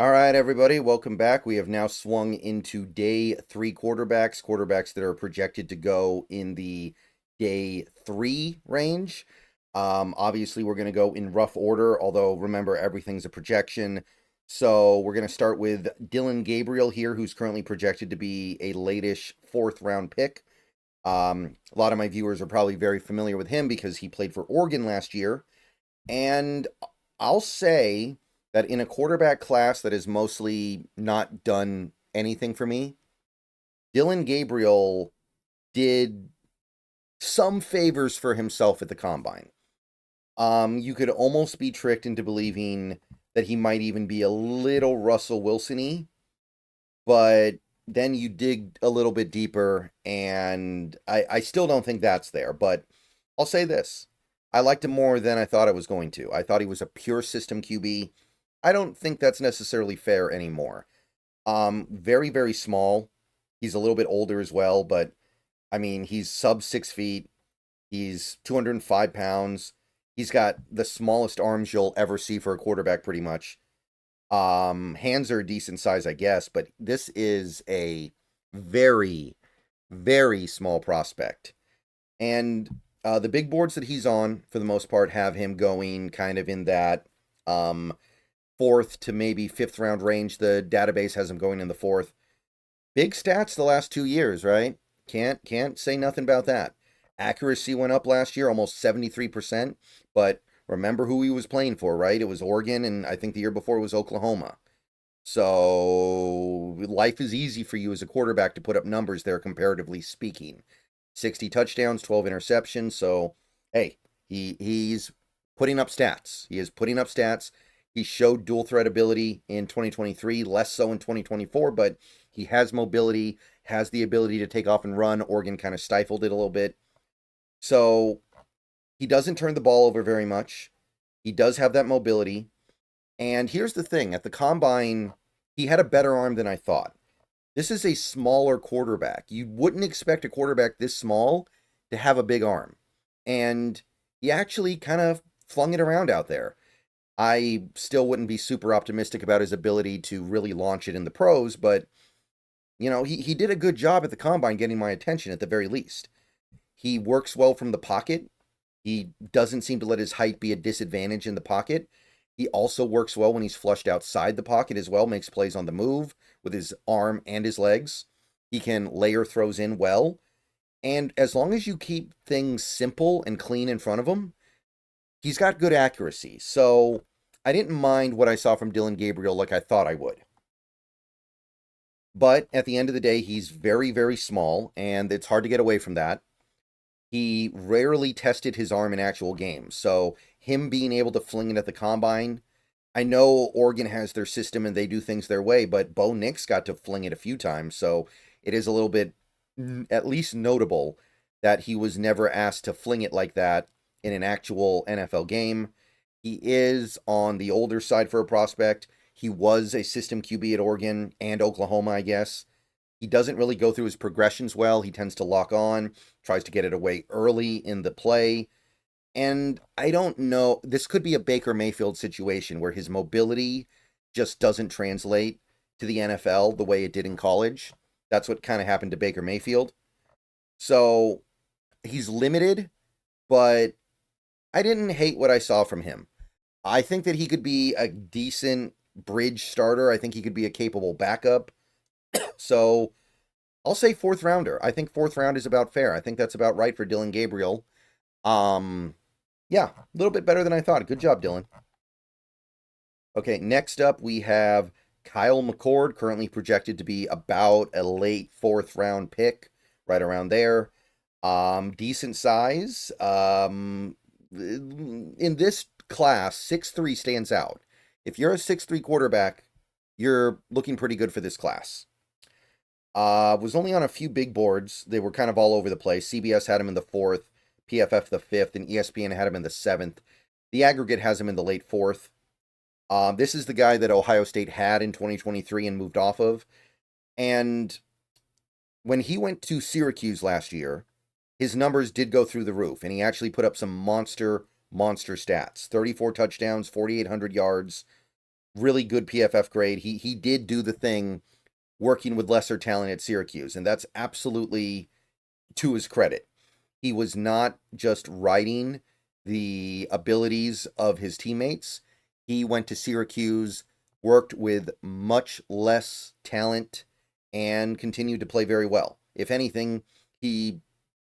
All right, everybody, welcome back. We have now swung into day three quarterbacks that are projected to go in the day three range. Obviously, we're going to go in rough order, although remember, everything's a projection. So we're going to start with Dillon Gabriel here, who's currently projected to be a late-ish fourth round pick. A lot of my viewers are probably very familiar with him because he played for Oregon last year. And I'll say that in a quarterback class that has mostly not done anything for me, Dillon Gabriel did some favors for himself at the combine. You could almost be tricked into believing that he might even be a little Russell Wilson-y, but then you dig a little bit deeper, and I still don't think that's there. But I'll say this. I liked him more than I thought I was going to. I thought he was a pure system QB. I don't think that's necessarily fair anymore. Very, very small. He's a little bit older as well, but I mean, he's sub 6 feet. He's 205 pounds. He's got the smallest arms you'll ever see for a quarterback, pretty much. Hands are a decent size, I guess, but this is a very, very small prospect. And the big boards that he's on, for the most part, have him going kind of in that fourth to maybe fifth round range. The database has him going in the fourth. Big stats the last 2 years, right? Can't say nothing about that. Accuracy went up last year, almost 73%. But remember who he was playing for, right? It was Oregon, and I think the year before it was Oklahoma. So life is easy for you as a quarterback to put up numbers there, comparatively speaking. 60 touchdowns, 12 interceptions. So, hey, he's putting up stats. He is putting up stats. He showed dual threat ability in 2023, less so in 2024, but he has mobility, has the ability to take off and run. Oregon kind of stifled it a little bit. So he doesn't turn the ball over very much. He does have that mobility. And here's the thing, at the combine, he had a better arm than I thought. This is a smaller quarterback. You wouldn't expect a quarterback this small to have a big arm. And he actually kind of flung it around out there. I still wouldn't be super optimistic about his ability to really launch it in the pros, but he did a good job at the combine getting my attention at the very least. He works well from the pocket. He doesn't seem to let his height be a disadvantage in the pocket. He also works well when he's flushed outside the pocket as well, makes plays on the move with his arm and his legs. He can layer throws in well. And as long as you keep things simple and clean in front of him, he's got good accuracy. So I didn't mind what I saw from Dillon Gabriel like I thought I would. But at the end of the day, he's very, very small, and it's hard to get away from that. He rarely tested his arm in actual games. So him being able to fling it at the combine, I know Oregon has their system and they do things their way, but Bo Nix got to fling it a few times. So it is a little bit, at least notable, that he was never asked to fling it like that in an actual NFL game. He is on the older side for a prospect. He was a system QB at Oregon and Oklahoma, I guess. He doesn't really go through his progressions well. He tends to lock on, tries to get it away early in the play. And I don't know, this could be a Baker Mayfield situation where his mobility just doesn't translate to the NFL the way it did in college. That's what kind of happened to Baker Mayfield. So he's limited, but I didn't hate what I saw from him. I think that he could be a decent bridge starter. I think he could be a capable backup. So I'll say fourth rounder. I think fourth round is about fair. I think that's about right for Dillon Gabriel. Um, yeah, a little bit better than I thought. Good job, Dillon. Okay, next up we have Kyle McCord, currently projected to be about a late fourth round pick, right around there. Decent size. In this class, 6'3" stands out. If you're a 6'3" quarterback, you're looking pretty good for this class. Was only on a few big boards. They were kind of all over the place. CBS had him in the fourth, PFF the fifth, and ESPN had him in the seventh. The aggregate has him in the late fourth. This is the guy that Ohio State had in 2023 and moved off of. And when he went to Syracuse last year, his numbers did go through the roof, and he actually put up some monster stats. 34 touchdowns, 4,800 yards. really good PFF grade. He did do the thing working with lesser talent at Syracuse, and that's absolutely to his credit. He was not just riding the abilities of his teammates. He went to Syracuse, worked with much less talent, and continued to play very well. If anything, he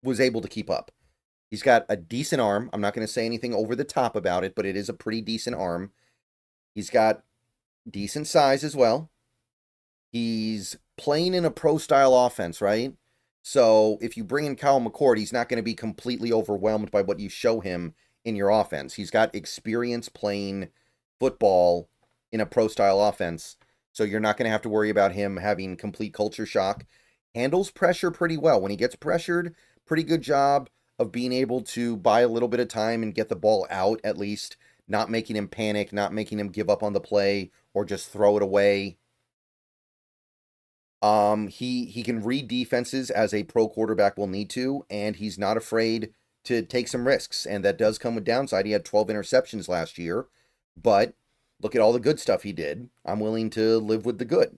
was able to keep up. He's got a decent arm. I'm not going to say anything over the top about it, but it is a pretty decent arm. He's got decent size as well. He's playing in a pro-style offense, right? So if you bring in Kyle McCord, he's not going to be completely overwhelmed by what you show him in your offense. He's got experience playing football in a pro-style offense, so you're not going to have to worry about him having complete culture shock. Handles pressure pretty well. When he gets pressured, pretty good job of being able to buy a little bit of time and get the ball out at least, not making him panic, not making him give up on the play or just throw it away. He can read defenses as a pro quarterback will need to, and he's not afraid to take some risks, and that does come with downside. He had 12 interceptions last year, but look at all the good stuff he did. I'm willing to live with the good.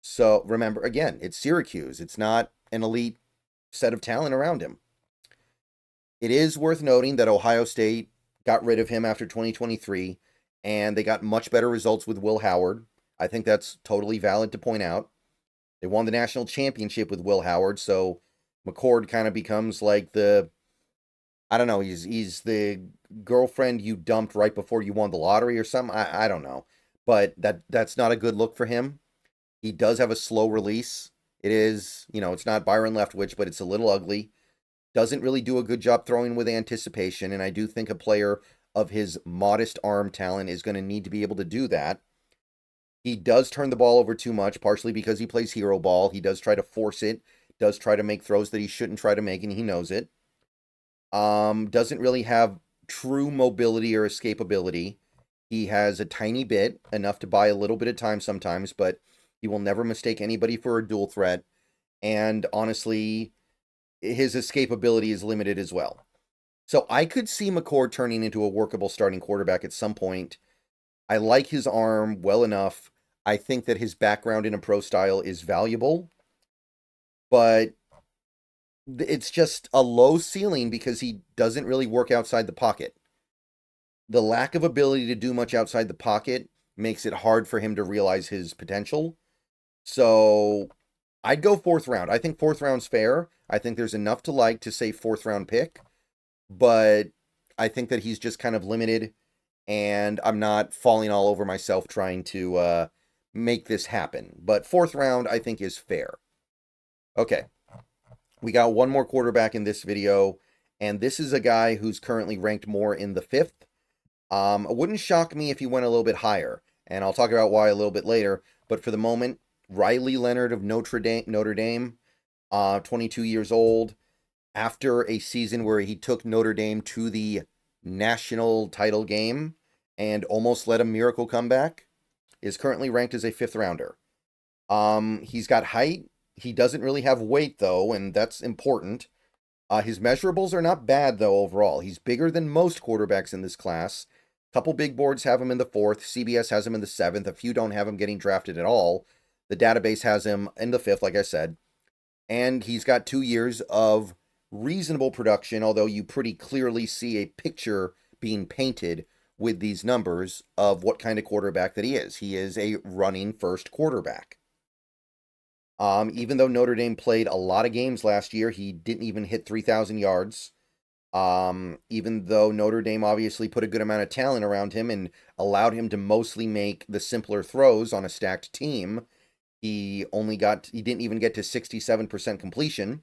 So remember, again, it's Syracuse. It's not an elite set of talent around him. It is worth noting that Ohio State got rid of him after 2023, and they got much better results with Will Howard. I think that's totally valid to point out. They won the national championship with Will Howard, so McCord kind of becomes like the, I don't know, he's the girlfriend you dumped right before you won the lottery or something. I don't know. But that's not a good look for him. He does have a slow release. It is, it's not Byron Leftwich, but it's a little ugly. Doesn't really do a good job throwing with anticipation, and I do think a player of his modest arm talent is going to need to be able to do that. He does turn the ball over too much, partially because he plays hero ball. He does try to force it, does try to make throws that he shouldn't try to make, and he knows it. Doesn't really have true mobility or escapability. He has a tiny bit, enough to buy a little bit of time sometimes, but he will never mistake anybody for a dual threat. And honestly, his escapability is limited as well. So I could see McCord turning into a workable starting quarterback at some point. I like his arm well enough. I think that his background in a pro style is valuable, but it's just a low ceiling because he doesn't really work outside the pocket. The lack of ability to do much outside the pocket makes it hard for him to realize his potential. So I'd go 4th round. I think 4th round's fair. I think there's enough to like to say 4th round pick, but I think that he's just kind of limited, and I'm not falling all over myself trying to make this happen. But 4th round, I think, is fair. Okay. We got one more quarterback in this video, and this is a guy who's currently ranked more in the 5th. It wouldn't shock me if he went a little bit higher, and I'll talk about why a little bit later. But for the moment, Riley Leonard of Notre Dame, 22 years old, after a season where he took Notre Dame to the national title game and almost led a miracle comeback, is currently ranked as a 5th rounder. He's got height. He doesn't really have weight, though, and that's important. His measurables are not bad, though, overall. He's bigger than most quarterbacks in this class. A couple big boards have him in the 4th. CBS has him in the 7th. A few don't have him getting drafted at all. The database has him in the 5th, like I said. And he's got 2 years of reasonable production, although you pretty clearly see a picture being painted with these numbers of what kind of quarterback that he is. He is a running first quarterback. Even though Notre Dame played a lot of games last year, he didn't even hit 3,000 yards. Even though Notre Dame obviously put a good amount of talent around him and allowed him to mostly make the simpler throws on a stacked team, he didn't even get to 67% completion.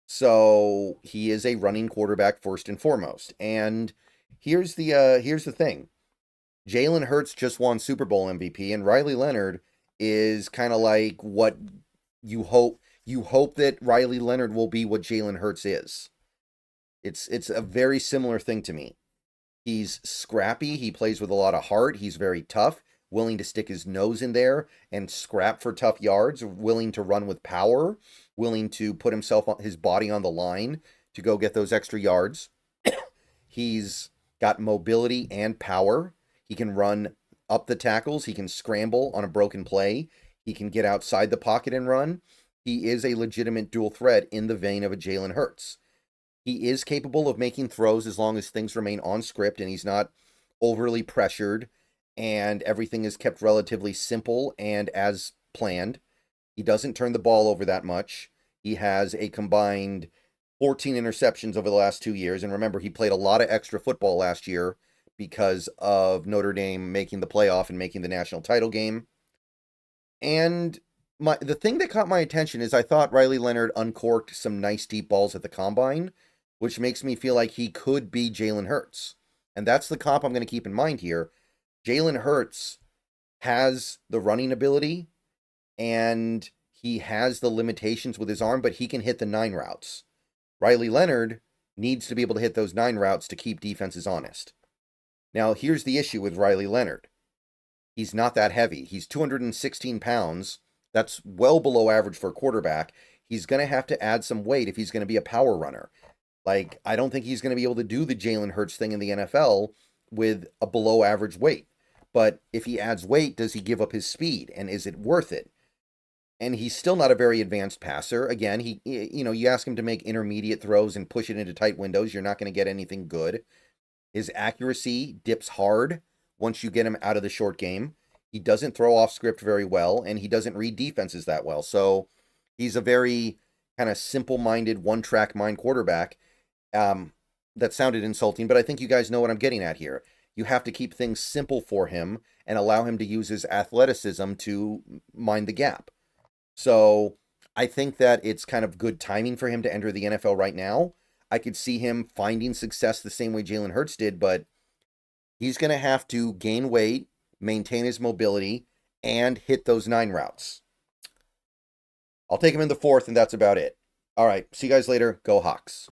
So he is a running quarterback first and foremost. And here's the thing. Jalen Hurts just won Super Bowl MVP, and Riley Leonard is kind of like what you hope that Riley Leonard will be what Jalen Hurts is. It's a very similar thing to me. He's scrappy, he plays with a lot of heart, he's very tough, willing to stick his nose in there and scrap for tough yards, willing to run with power, willing to put his body on the line to go get those extra yards. He's got mobility and power. He can run up the tackles. He can scramble on a broken play. He can get outside the pocket and run. He is a legitimate dual threat in the vein of a Jalen Hurts. He is capable of making throws as long as things remain on script and he's not overly pressured and everything is kept relatively simple and as planned. He doesn't turn the ball over that much. He has a combined 14 interceptions over the last 2 years. And remember, he played a lot of extra football last year because of Notre Dame making the playoff and making the national title game. And the thing that caught my attention is I thought Riley Leonard uncorked some nice deep balls at the combine, which makes me feel like he could be Jalen Hurts. And that's the comp I'm going to keep in mind here. Jalen Hurts has the running ability and he has the limitations with his arm, but he can hit the 9 routes. Riley Leonard needs to be able to hit those 9 routes to keep defenses honest. Now, here's the issue with Riley Leonard. He's not that heavy. He's 216 pounds. That's well below average for a quarterback. He's going to have to add some weight if he's going to be a power runner. Like, I don't think he's going to be able to do the Jalen Hurts thing in the NFL with a below average weight. But if he adds weight, does he give up his speed? And is it worth it? And he's still not a very advanced passer. Again, you ask him to make intermediate throws and push it into tight windows, you're not going to get anything good. His accuracy dips hard once you get him out of the short game. He doesn't throw off script very well, and he doesn't read defenses that well. So he's a very kind of simple-minded, one-track mind quarterback. That sounded insulting, but I think you guys know what I'm getting at here. You have to keep things simple for him and allow him to use his athleticism to mind the gap. So I think that it's kind of good timing for him to enter the NFL right now. I could see him finding success the same way Jalen Hurts did, but he's going to have to gain weight, maintain his mobility, and hit those 9 routes. I'll take him in the 4th, and that's about it. All right, see you guys later. Go Hawks.